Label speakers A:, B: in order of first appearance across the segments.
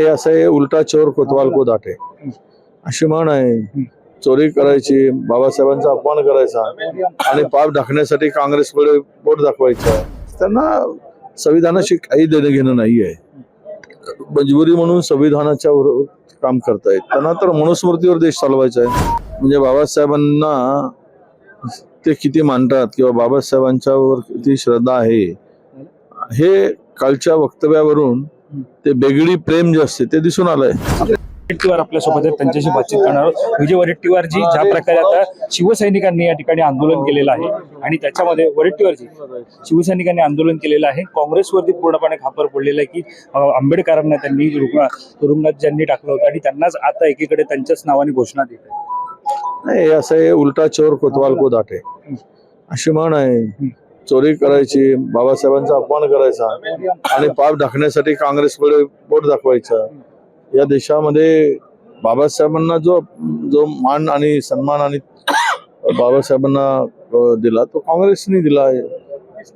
A: हे असं आहे, उलटा चोर कोतवाल को दाटे अशी म्हण आहे. चोरी करायची, बाबासाहेबांचा अपमान करायचा आणि पाप ढाकण्यासाठी काँग्रेसकडे बोट दाखवायचं. त्यांना संविधानाशी काही देणं घेणं नाही आहे. मजबुरी म्हणून संविधानाच्या काम करतायत. त्यांना तर मनुस्मृतीवर देश चालवायचा आहे. म्हणजे बाबासाहेबांना ते किती मानतात किंवा बाबासाहेबांच्यावर किती श्रद्धा आहे हे कालच्या वक्तव्यावरून ते बेगडी प्रेम जे असते ते दिसून आलंय.
B: वडेट्टीवार आपल्यासोबत आहेत, त्यांच्याशी बातचीत करणार आहोत. विजय वडेट्टीवारजी, ज्या प्रकारे आता शिवसैनिकांनी या ठिकाणी आंदोलन केलेलं आहे आणि त्याच्यामध्ये वडेट्टीवारजी शिवसैनिकांनी आंदोलन केलेलं आहे, काँग्रेसवरती पूर्णपणे खापर पडलेलं आहे की आंबेडकरांना त्यांनी तुरुंगात ज्यांनी टाकलं होतं आणि त्यांनाच आता एकीकडे त्यांच्याच नावाने घोषणा देत
A: नाही. असं आहे, उलटा चोर कोतवाल को दाटे अशी म्हण आहे. चोरी करायची, बाबासाहेबांचा अपमान करायचा आणि पाप ढाकण्यासाठी काँग्रेसकडे बोट दाखवायचं. या देशामध्ये बाबासाहेबांना जो मान आणि सन्मान आणि बाबासाहेबांना दिला तो काँग्रेसने दिला आहे.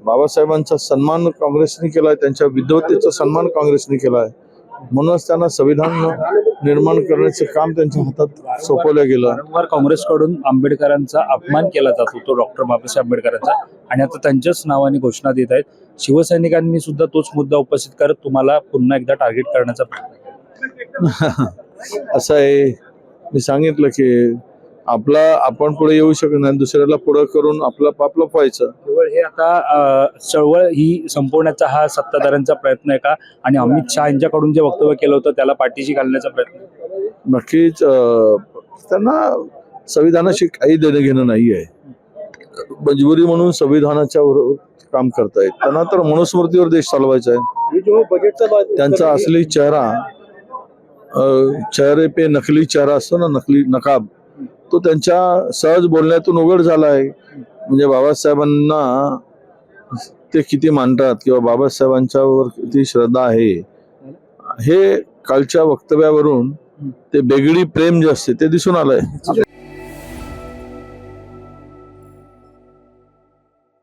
A: बाबासाहेबांचा सन्मान काँग्रेसने केलाय, त्यांच्या विद्वत्तेचा सन्मान काँग्रेसने केलाय. म्हणूनच त्यांना संविधान निर्माण करण्याचे काम त्यांच्या हातात सोपवलं गेलं.
B: वारंवार काँग्रेसकडून आंबेडकरांचा अपमान केला जात होतो, डॉक्टर बाबासाहेब आंबेडकरांचा, आणि आता त्यांच्याच नावाने घोषणा देत आहेत. शिवसैनिकांनी सुद्धा तोच मुद्दा उपस्थित करत तुम्हाला पुन्हा एकदा टार्गेट करण्याचा प्रयत्न
A: असं आहे. मी सांगितलं की आपण पुढे येऊ शकत नाही, दुसऱ्याला पुढे करून आपलं पाप लपवायचं.
B: केवळ हे आता चळवळ ही संपवण्याचा हा सत्ताधाऱ्यांचा प्रयत्न आहे का? आणि अमित शहा यांच्याकडून जे वक्तव्य केलं होतं त्याला पाठीशी घालण्याचा प्रयत्न?
A: नक्कीच. त्यांना संविधानाशी काही देणं घेणं नाही आहे. मजबुरी म्हणून संविधानाच्या काम करतायत. त्यांना तर मनुस्मृतीवर देश चालवायचा आहे. त्यांचा असली चेहरे पे नकली चेहरा असतो ना, नकली नकाब, तो त्यांच्या सहज बोलण्यातून उघड झाला आहे. म्हणजे बाबासाहेबांना ते किती मानतात किंवा बाबासाहेबांच्यावर किती श्रद्धा आहे हे कालच्या वक्तव्यावरून ते बेगडी प्रेम जे असते ते दिसून आलंय.